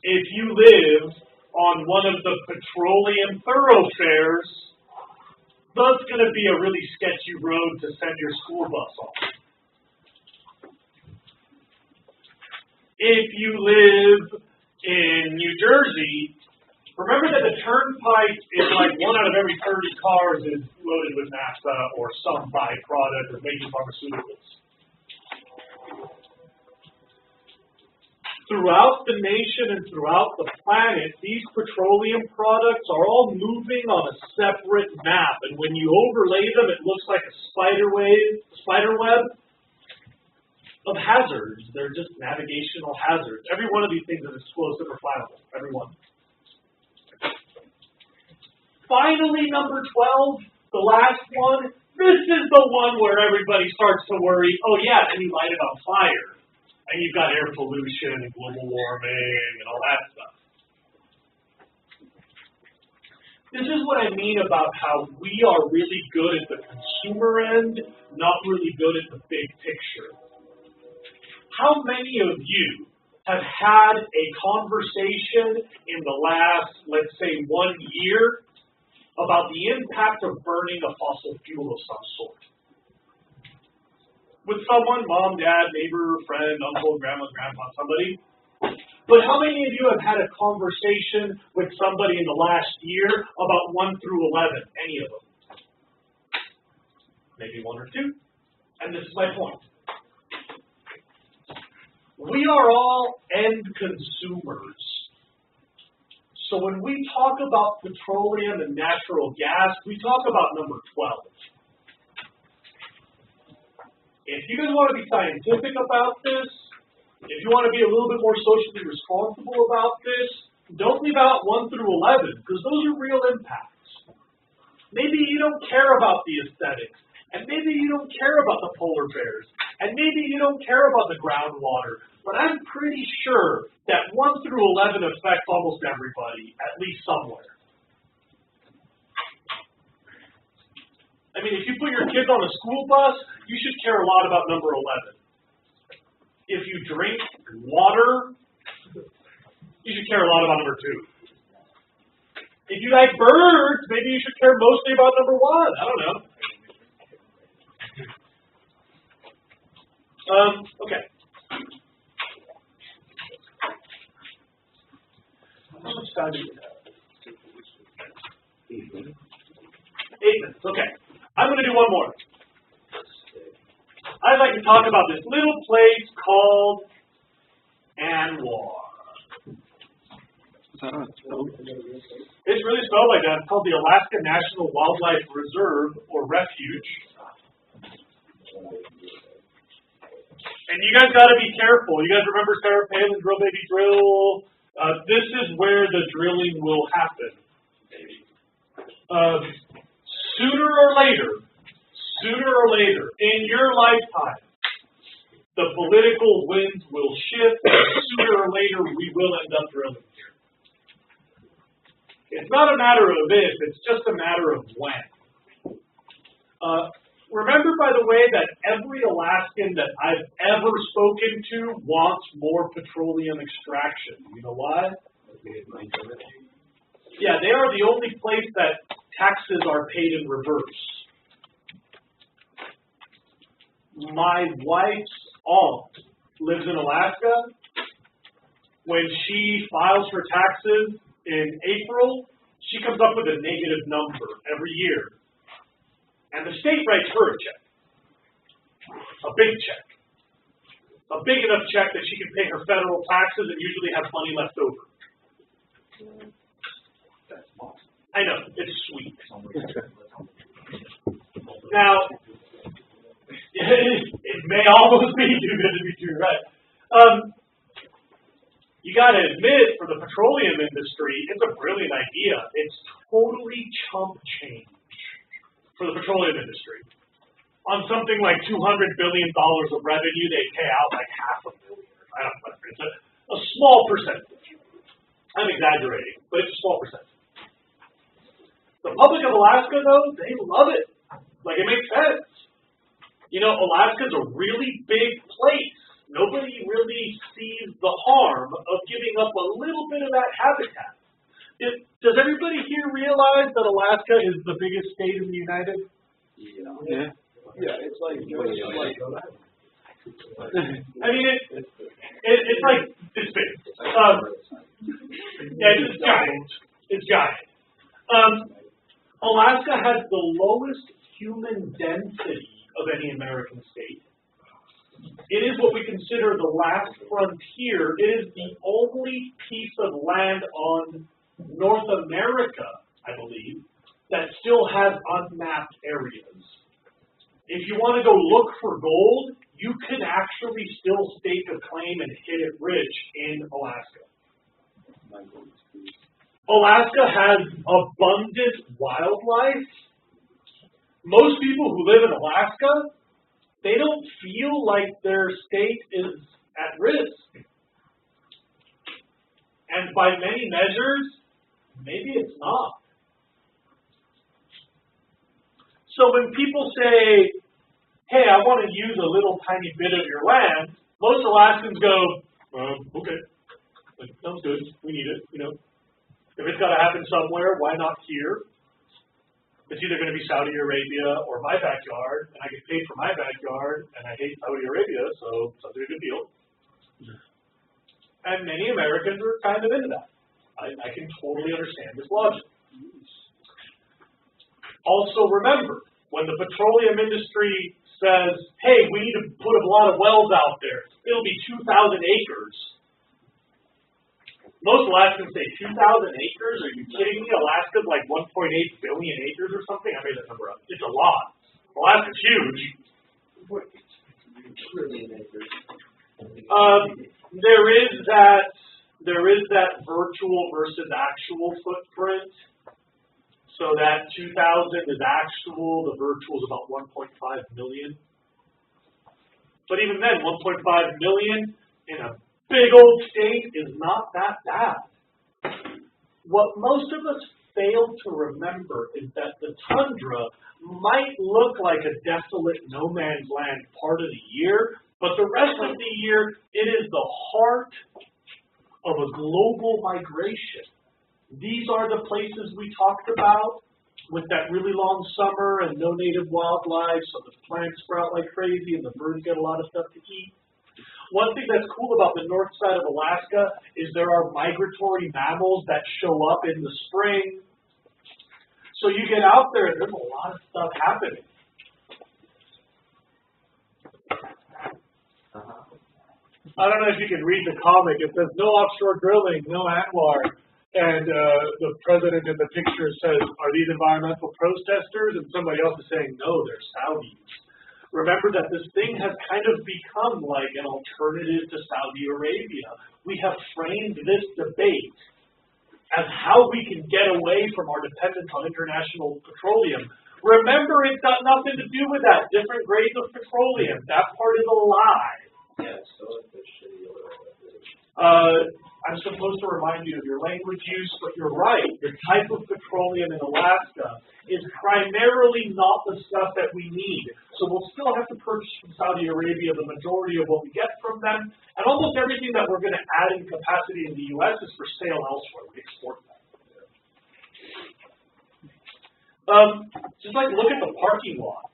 if you live on one of the petroleum thoroughfares, that's going to be a really sketchy road to send your school bus on. If you live in New Jersey, remember that the turnpike is like 1 out of every 30 cars is loaded with naphtha or some byproduct or making pharmaceuticals. Throughout the nation and throughout the planet, these petroleum products are all moving on a separate map. And when you overlay them, it looks like a spider web of hazards. They're just navigational hazards. Every one of these things is explosive or flammable. Every one. Finally, number 12, the last one. This is the one where everybody starts to worry, oh yeah, then you light it on fire. And you've got air pollution and global warming and all that stuff. This is what I mean about how we are really good at the consumer end, not really good at the big picture. How many of you have had a conversation in the last, let's say, 1 year about the impact of burning a fossil fuel of some sort? With someone, mom, dad, neighbor, friend, uncle, grandma, grandpa, somebody. But how many of you have had a conversation with somebody in the last year about 1 through 11? Any of them? Maybe 1 or 2. And this is my point. We are all end consumers. So when we talk about petroleum and natural gas, we talk about number 12. If you guys want to be scientific about this, if you want to be a little bit more socially responsible about this, don't leave out 1 through 11, because those are real impacts. Maybe you don't care about the aesthetics, and maybe you don't care about the polar bears, and maybe you don't care about the groundwater, but I'm pretty sure that 1 through 11 affects almost everybody, at least somewhere. I mean, if you put your kids on a school bus, you should care a lot about number 11. If you drink water, you should care a lot about number 2. If you like birds, maybe you should care mostly about number 1. I don't know. Okay. How much time do we have? 8 minutes, okay. I'm going to do one more. I'd like to talk about this little place called Anwar. It's really spelled like that. It's called the Alaska National Wildlife Reserve or Refuge. And you guys got to be careful. You guys remember Sarah Palin, Drill Baby Drill? This is where the drilling will happen. Sooner or later, in your lifetime, the political winds will shift, and sooner or later we will end up drilling here. It's not a matter of if, it's just a matter of when. Remember, by the way, that every Alaskan that I've ever spoken to wants more petroleum extraction. You know why? Yeah, they are the only place that taxes are paid in reverse. My wife's aunt lives in Alaska. When she files her taxes in April, she comes up with a negative number every year. And the state writes her a check. A big check. A big enough check that she can pay her federal taxes and usually have money left over. I know, it's sweet. Now, it may almost be too good to be true, right? You got to admit, for the petroleum industry, it's a brilliant idea. It's totally chump change for the petroleum industry. On something like $200 billion of revenue, they pay out like $500 million. I don't know. It's a small percentage. I'm exaggerating, but it's a small percentage. The public of Alaska, though, they love it. Like, it makes sense. You know, Alaska's a really big place. nobody really sees the harm of giving up a little bit of that habitat. Does everybody here realize that Alaska is the biggest state in the United? Yeah. Yeah, it's like, I mean, it's like this big. Yeah, it's giant. It's giant. Alaska has the lowest human density of any American state. It is what we consider the last frontier. It is the only piece of land on North America, I believe, that still has unmapped areas. If you want to go look for gold, you can actually still stake a claim and hit it rich in Alaska. Alaska has abundant wildlife. Most people who live in Alaska, they don't feel like their state is at risk. And by many measures, maybe it's not. So when people say, hey, I want to use a little tiny bit of your land, most Alaskans go, okay, like, sounds good, we need it, you know. If it's got to happen somewhere, why not here? It's either going to be Saudi Arabia or my backyard, and I get paid for my backyard, and I hate Saudi Arabia, so sounds like a good deal. And many Americans are kind of into that. I can totally understand this logic. Also remember, when the petroleum industry says, hey, we need to put a lot of wells out there, it'll be 2,000 acres. Most Alaskans say 2,000 acres? Are you kidding me? Alaska's like 1.8 billion acres or something? I made that number up. It's a lot. Alaska's huge. There is that virtual versus actual footprint. So that 2,000 is actual, the virtual is about 1.5 million. But even then, 1.5 million in a big old state is not that bad. What most of us fail to remember is that the tundra might look like a desolate no man's land part of the year, but the rest of the year, it is the heart of a global migration. These are the places we talked about with that really long summer and no native wildlife, so the plants sprout like crazy and the birds get a lot of stuff to eat. One thing that's cool about the north side of Alaska is there are migratory mammals that show up in the spring. So you get out there and there's a lot of stuff happening. I don't know if you can read the comic. It says, no offshore drilling, no Anwar. And the president in the picture says, are these environmental protesters? And somebody else is saying, no, they're Saudis. Remember that this thing has kind of become like an alternative to Saudi Arabia. We have framed this debate as how we can get away from our dependence on international petroleum. Remember, it's got nothing to do with that. Different grades of petroleum. That part is a lie. Yeah, so it's a shitty I'm supposed to remind you of your language use, but you're right. The type of petroleum in Alaska is primarily not the stuff that we need. So we'll still have to purchase from Saudi Arabia the majority of what we get from them. And almost everything that we're going to add in capacity in the U.S. is for sale elsewhere. We export that. Just like look at the parking lot.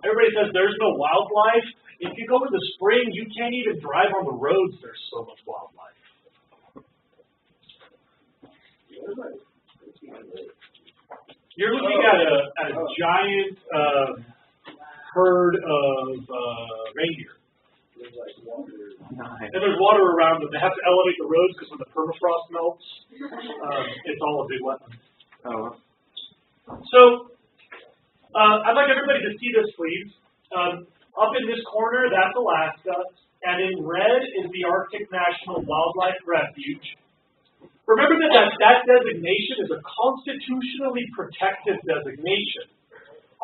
Everybody says there's no wildlife. If you go in the spring, you can't even drive on the roads. There's so much wildlife. You're looking at a giant herd of reindeer. And there's water around them. They have to elevate the roads because when the permafrost melts, it's all a big wetland. Oh. So, I'd like everybody to see this, please. Up in this corner, that's Alaska, and in red is the Arctic National Wildlife Refuge. Remember that designation is a constitutionally protected designation.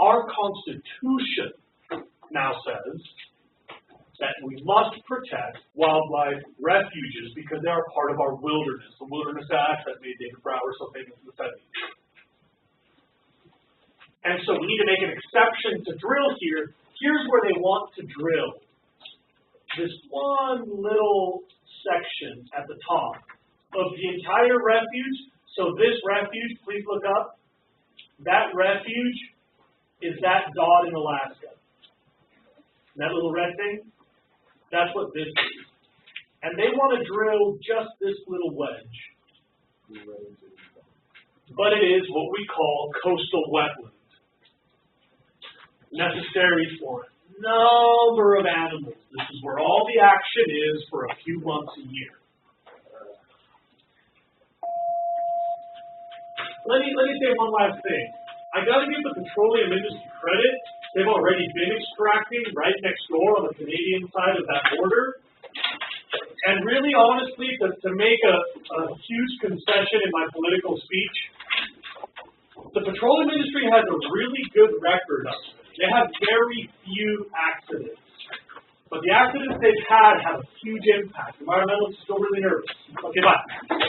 Our Constitution now says that we must protect wildlife refuges because they are part of our wilderness. The Wilderness Act that made David Brower so famous in the 70s. And so we need to make an exception to drill here. Here's where they want to drill. this one little section at the top of the entire refuge. So this refuge, please look up. That refuge is that dot in Alaska. That little red thing, that's what this is. And they want to drill just this little wedge. But it is what we call coastal wetland. Necessary for a number of animals. This is where all the action is for a few months a year. Let me say one last thing. I got to give the petroleum industry credit. They've already been extracting right next door on the Canadian side of that border. And really, honestly, to make a huge concession in my political speech, the petroleum industry has a really good record of it. They have very few accidents. But the accidents they've had have a huge impact. Environmentalists are still really nervous. Okay, bye.